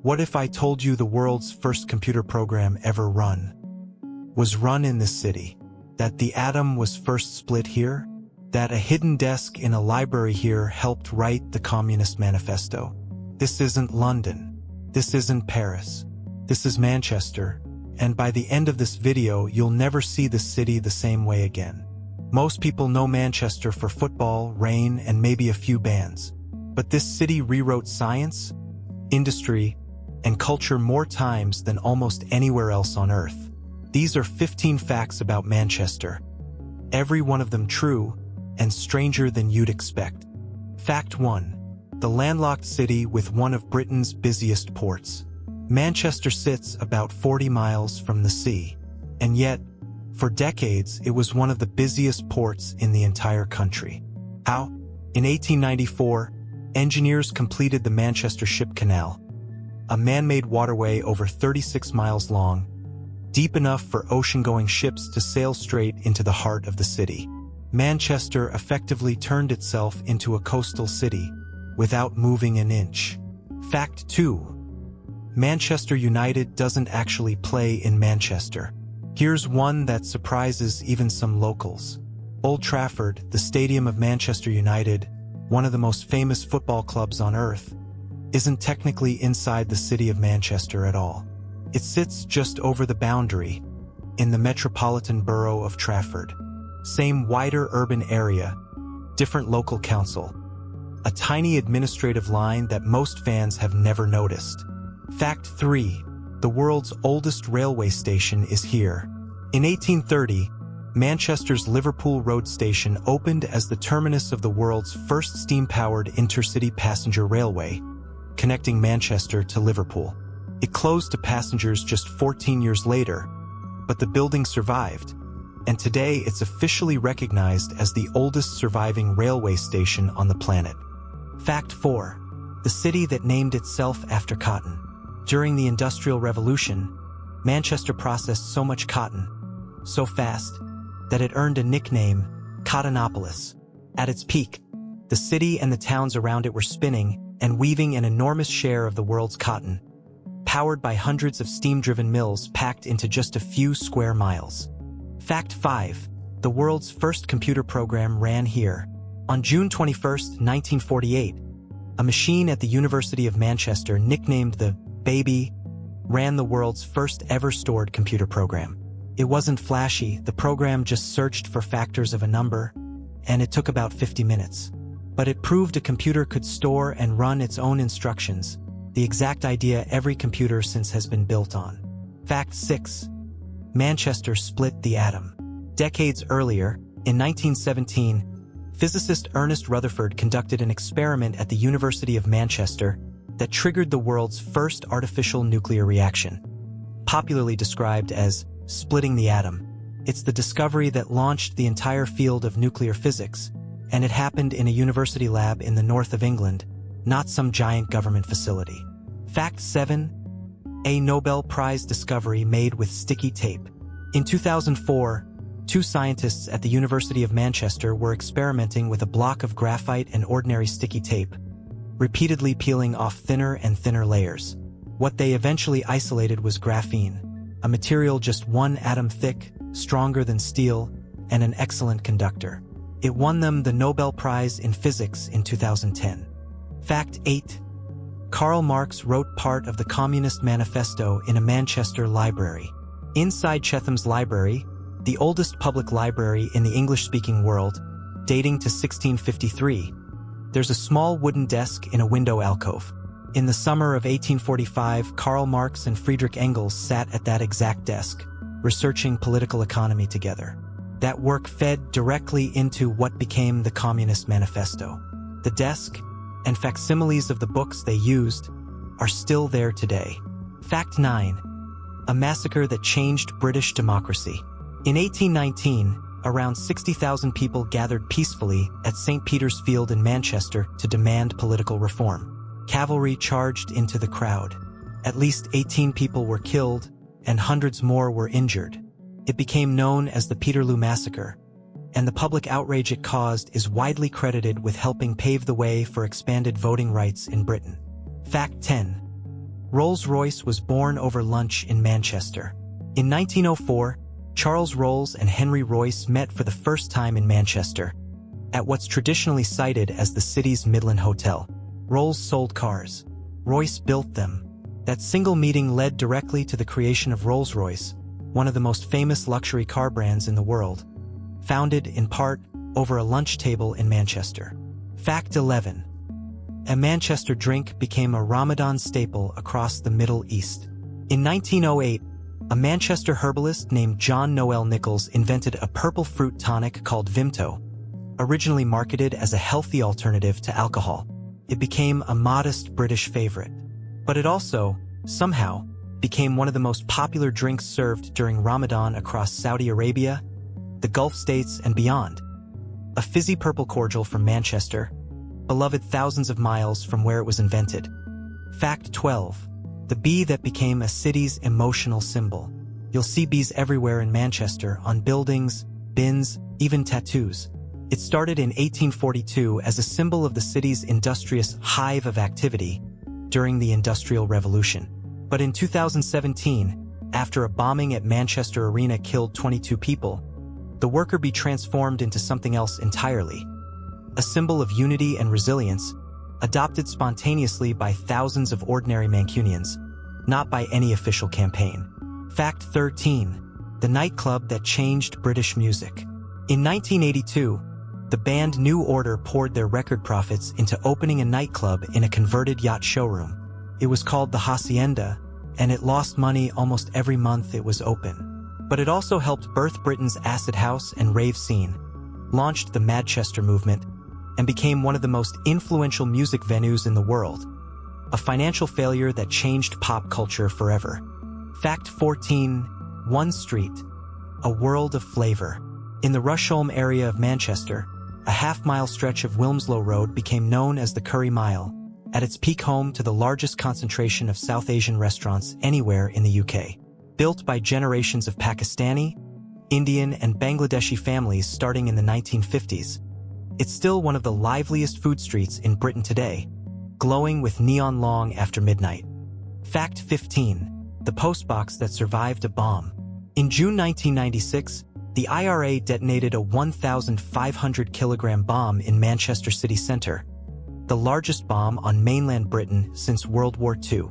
What if I told you the world's first computer program ever run was run in this city? That the atom was first split here? That a hidden desk in a library here helped write the Communist Manifesto? This isn't London. This isn't Paris. This is Manchester. And by the end of this video, you'll never see the city the same way again. Most people know Manchester for football, rain, and maybe a few bands. But this city rewrote science, industry, and culture more times than almost anywhere else on Earth. These are 15 facts about Manchester. Every one of them true and stranger than you'd expect. Fact 1. The landlocked city with one of Britain's busiest ports. Manchester sits about 40 miles from the sea, and yet, for decades, it was one of the busiest ports in the entire country. How? In 1894, engineers completed the Manchester Ship Canal, a man-made waterway over 36 miles long, deep enough for ocean-going ships to sail straight into the heart of the city. Manchester effectively turned itself into a coastal city without moving an inch. Fact 2. Manchester United doesn't actually play in Manchester. Here's one that surprises even some locals. Old Trafford, the stadium of Manchester United, one of the most famous football clubs on Earth, isn't technically inside the city of Manchester at all. It sits just over the boundary, in the metropolitan borough of Trafford. Same wider urban area, different local council. A tiny administrative line that most fans have never noticed. Fact 3. The world's oldest railway station is here. In 1830, Manchester's Liverpool Road Station opened as the terminus of the world's first steam-powered intercity passenger railway, connecting Manchester to Liverpool. It closed to passengers just 14 years later, but the building survived, and today it's officially recognized as the oldest surviving railway station on the planet. Fact 4. The city that named itself after cotton. During the Industrial Revolution, Manchester processed so much cotton, so fast, that it earned a nickname, Cottonopolis. At its peak, the city and the towns around it were spinning and weaving an enormous share of the world's cotton, powered by hundreds of steam-driven mills packed into just a few square miles. Fact 5. The world's first computer program ran here. On June 21, 1948, a machine at the University of Manchester nicknamed the Baby ran the world's first ever stored computer program. It wasn't flashy, the program just searched for factors of a number, and it took about 50 minutes. But it proved a computer could store and run its own instructions, the exact idea every computer since has been built on. Fact 6. Manchester split the atom. Decades earlier, in 1917, physicist Ernest Rutherford conducted an experiment at the University of Manchester that triggered the world's first artificial nuclear reaction, popularly described as splitting the atom. It's the discovery that launched the entire field of nuclear physics, and it happened in a university lab in the north of England, not some giant government facility. Fact 7. A Nobel Prize discovery made with sticky tape. In 2004, two scientists at the University of Manchester were experimenting with a block of graphite and ordinary sticky tape, repeatedly peeling off thinner and thinner layers. What they eventually isolated was graphene, a material just one atom thick, stronger than steel, and an excellent conductor. It won them the Nobel Prize in Physics in 2010. Fact 8. Karl Marx wrote part of the Communist Manifesto in a Manchester library. Inside Chetham's Library, the oldest public library in the English-speaking world, dating to 1653, there's a small wooden desk in a window alcove. In the summer of 1845, Karl Marx and Friedrich Engels sat at that exact desk, researching political economy together. That work fed directly into what became the Communist Manifesto. The desk and facsimiles of the books they used are still there today. Fact 9. A massacre that changed British democracy. In 1819, around 60,000 people gathered peacefully at St. Peter's Field in Manchester to demand political reform. Cavalry charged into the crowd. At least 18 people were killed, and hundreds more were injured. It became known as the Peterloo Massacre, and the public outrage it caused is widely credited with helping pave the way for expanded voting rights in Britain. Fact 10. Rolls-Royce was born over lunch in Manchester. In 1904, Charles Rolls and Henry Royce met for the first time in Manchester, at what's traditionally cited as the city's Midland Hotel. Rolls sold cars. Royce built them. That single meeting led directly to the creation of Rolls-Royce, one of the most famous luxury car brands in the world, founded in part over a lunch table in Manchester. Fact 11. A Manchester drink became a Ramadan staple across the Middle East. In 1908, a Manchester herbalist named John Noel Nichols invented a purple fruit tonic called Vimto, originally marketed as a healthy alternative to alcohol. It became a modest British favorite. But it also, somehow, became one of the most popular drinks served during Ramadan across Saudi Arabia, the Gulf states, and beyond. A fizzy purple cordial from Manchester, beloved thousands of miles from where it was invented. Fact 12. The bee that became a city's emotional symbol. You'll see bees everywhere in Manchester, on buildings, bins, even tattoos. It started in 1842 as a symbol of the city's industrious hive of activity during the Industrial Revolution. But in 2017, after a bombing at Manchester Arena killed 22 people, the worker bee transformed into something else entirely. A symbol of unity and resilience, adopted spontaneously by thousands of ordinary Mancunians, not by any official campaign. Fact 13. The nightclub that changed British music. In 1982, the band New Order poured their record profits into opening a nightclub in a converted yacht showroom. It was called the Hacienda, and it lost money almost every month it was open. But it also helped birth Britain's acid house and rave scene, launched the Manchester movement, and became one of the most influential music venues in the world. A financial failure that changed pop culture forever. Fact 14. One Street. A world of flavor. In the Rusholme area of Manchester, a half-mile stretch of Wilmslow Road became known as the Curry Mile, at its peak home to the largest concentration of South Asian restaurants anywhere in the UK. Built by generations of Pakistani, Indian, and Bangladeshi families starting in the 1950s, it's still one of the liveliest food streets in Britain today, glowing with neon long after midnight. Fact 15. The postbox that survived a bomb. In June 1996, the IRA detonated a 1,500-kilogram bomb in Manchester city centre, the largest bomb on mainland Britain since World War II.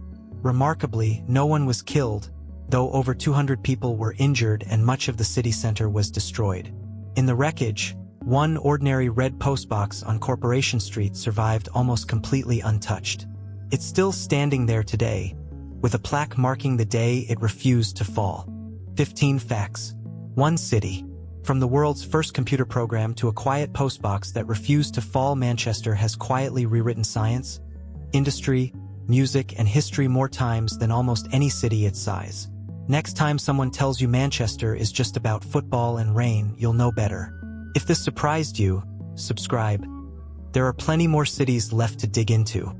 Remarkably, no one was killed, though over 200 people were injured and much of the city centre was destroyed. In the wreckage, one ordinary red postbox on Corporation Street survived almost completely untouched. It's still standing there today, with a plaque marking the day it refused to fall. 15 facts. One city. From the world's first computer program to a quiet postbox that refused to fall, Manchester has quietly rewritten science, industry, music, and history more times than almost any city its size. Next time someone tells you Manchester is just about football and rain, you'll know better. If this surprised you, subscribe. There are plenty more cities left to dig into.